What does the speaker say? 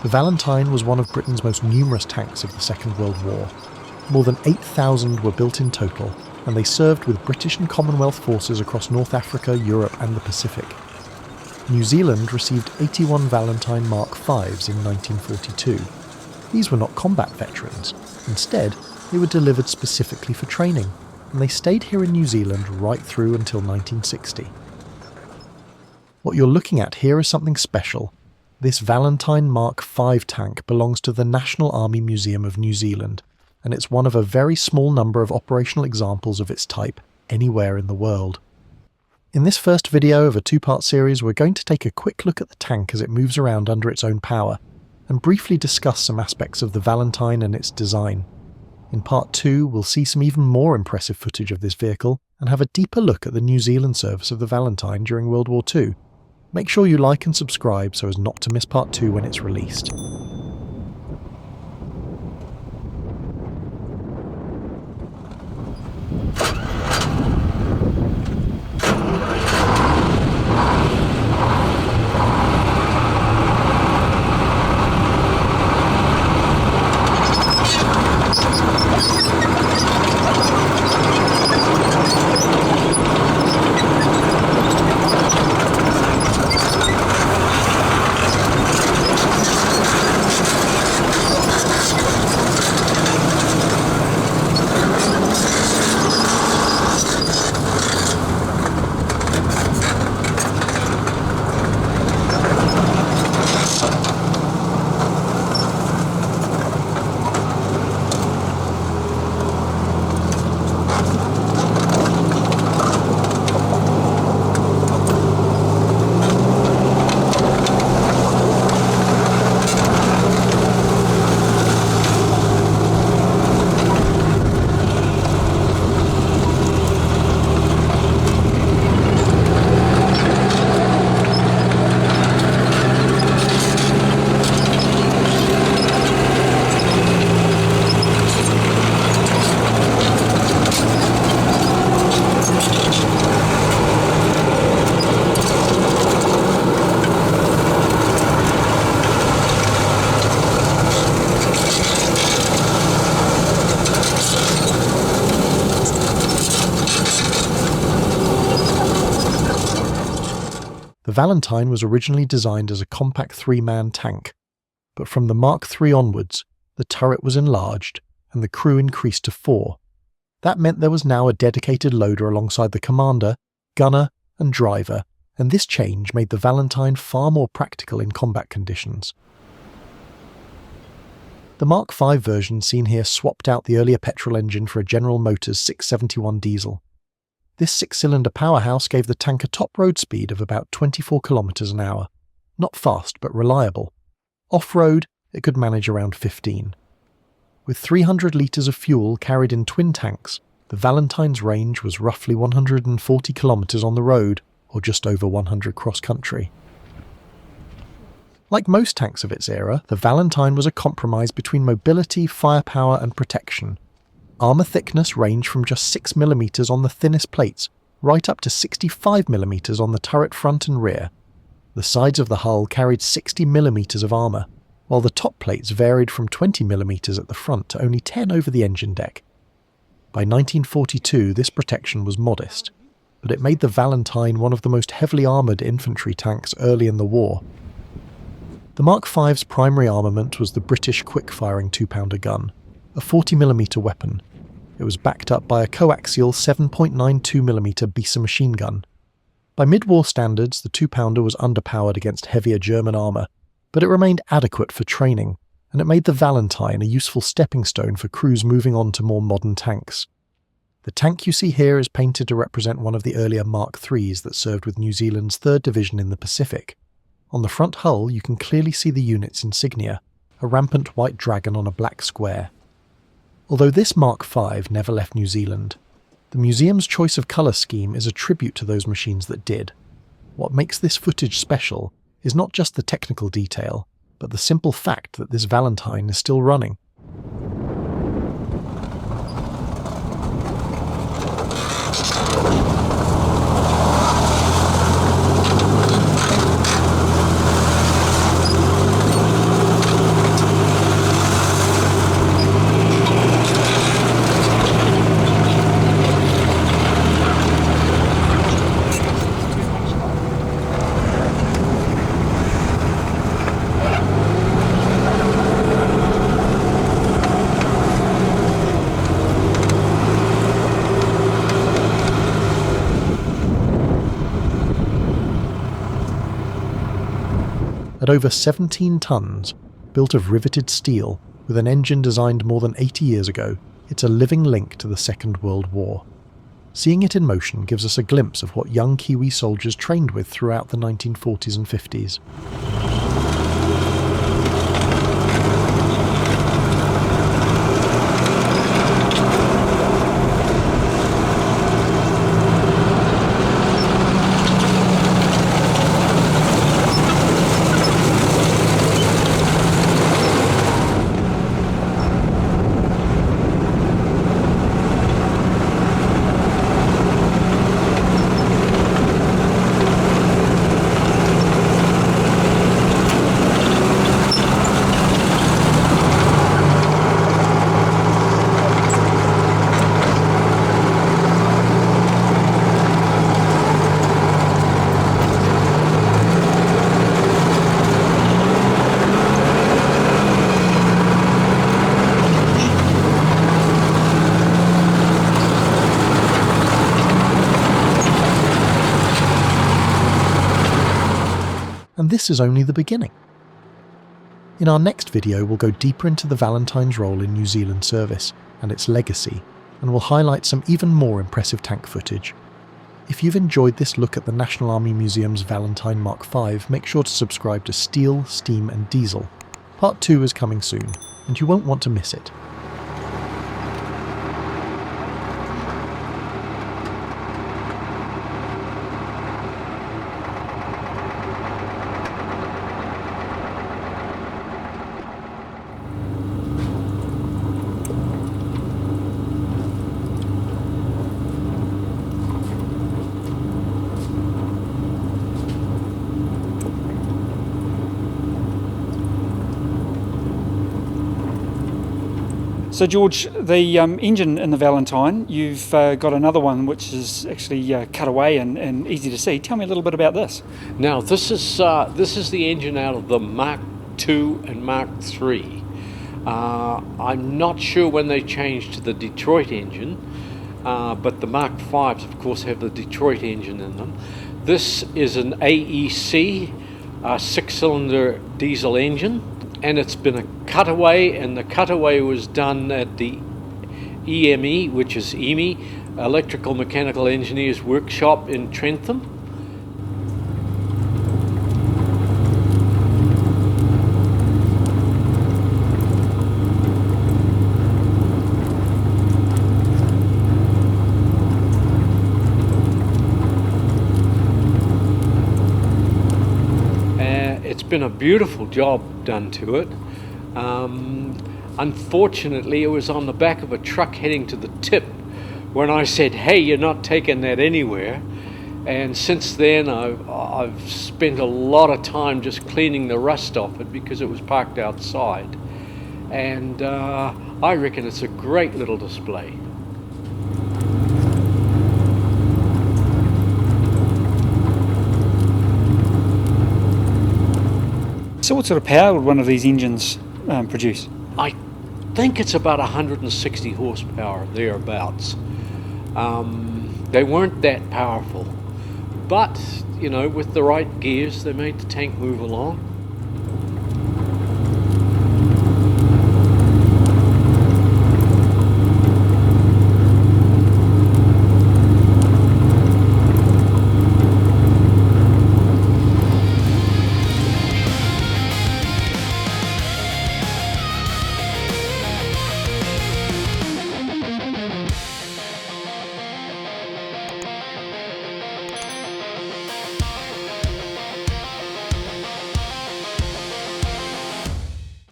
The Valentine was one of Britain's most numerous tanks of the Second World War. More than 8,000 were built in total, and they served with British and Commonwealth forces across North Africa, Europe and the Pacific. New Zealand received 81 Valentine Mk.Vs in 1942. These were not combat veterans. Instead, they were delivered specifically for training, and they stayed here in New Zealand right through until 1960. What you're looking at here is something special. This Valentine Mk.V tank belongs to the National Army Museum of New Zealand, and it's one of a very small number of operational examples of its type anywhere in the world. In this first video of a two-part series, we're going to take a quick look at the tank as it moves around under its own power, and briefly discuss some aspects of the Valentine and its design. In part 2, we'll see some even more impressive footage of this vehicle, and have a deeper look at the New Zealand service of the Valentine during World War II. Make sure you like and subscribe so as not to miss part 2 when it's released. The Valentine was originally designed as a compact three-man tank, but from the Mark III onwards, the turret was enlarged and the crew increased to 4. That meant there was now a dedicated loader alongside the commander, gunner and driver, and this change made the Valentine far more practical in combat conditions. The Mark V version seen here swapped out the earlier petrol engine for a General Motors 671 diesel. This 6-cylinder powerhouse gave the tank a top road speed of about 24 km an hour. Not fast, but reliable. Off-road, it could manage around 15. With 300 litres of fuel carried in twin tanks, the Valentine's range was roughly 140 km on the road, or just over 100 cross-country. Like most tanks of its era, the Valentine was a compromise between mobility, firepower and protection. Armour thickness ranged from just 6mm on the thinnest plates, right up to 65mm on the turret front and rear. The sides of the hull carried 60mm of armour, while the top plates varied from 20mm at the front to only 10 over the engine deck. By 1942 this protection was modest, but it made the Valentine one of the most heavily armoured infantry tanks early in the war. The Mark V's primary armament was the British quick-firing 2-pounder gun, a 40mm weapon. It was backed up by a coaxial 7.92mm Bisa machine gun. By mid-war standards, the 2-pounder was underpowered against heavier German armour, but it remained adequate for training, and it made the Valentine a useful stepping stone for crews moving on to more modern tanks. The tank you see here is painted to represent one of the earlier Mark IIIs that served with New Zealand's 3rd Division in the Pacific. On the front hull you can clearly see the unit's insignia, a rampant white dragon on a black square. Although this Mark V never left New Zealand, the museum's choice of colour scheme is a tribute to those machines that did. What makes this footage special is not just the technical detail, but the simple fact that this Valentine is still running. At over 17 tons, built of riveted steel, with an engine designed more than 80 years ago, it's a living link to the Second World War. Seeing it in motion gives us a glimpse of what young Kiwi soldiers trained with throughout the 1940s and 50s. And this is only the beginning. In our next video we'll go deeper into the Valentine's role in New Zealand service and its legacy, and we'll highlight some even more impressive tank footage. If you've enjoyed this look at the National Army Museum's Valentine Mk.V, make sure to subscribe to Steel, Steam and Diesel. Part 2 is coming soon, and you won't want to miss it. So George, the engine in the Valentine, you've got another one which is actually cut away and easy to see. Tell me a little bit about this. Now this is the engine out of the Mk.2 and Mk.3. I'm not sure when they changed to the Detroit engine, but the Mk.Vs of course have the Detroit engine in them. This is an AEC 6-cylinder diesel engine, and it's been a cutaway, and the cutaway was done at the EME, which is EME, Electrical Mechanical Engineers Workshop in Trentham. It's been a beautiful job done to it. Unfortunately, it was on the back of a truck heading to the tip when I said, hey, you're not taking that anywhere. And since then, I've spent a lot of time just cleaning the rust off it because it was parked outside. And I reckon it's a great little display. So what sort of power would one of these engines produce? I think it's about 160 horsepower, thereabouts. They weren't that powerful, but you know, with the right gears, they made the tank move along.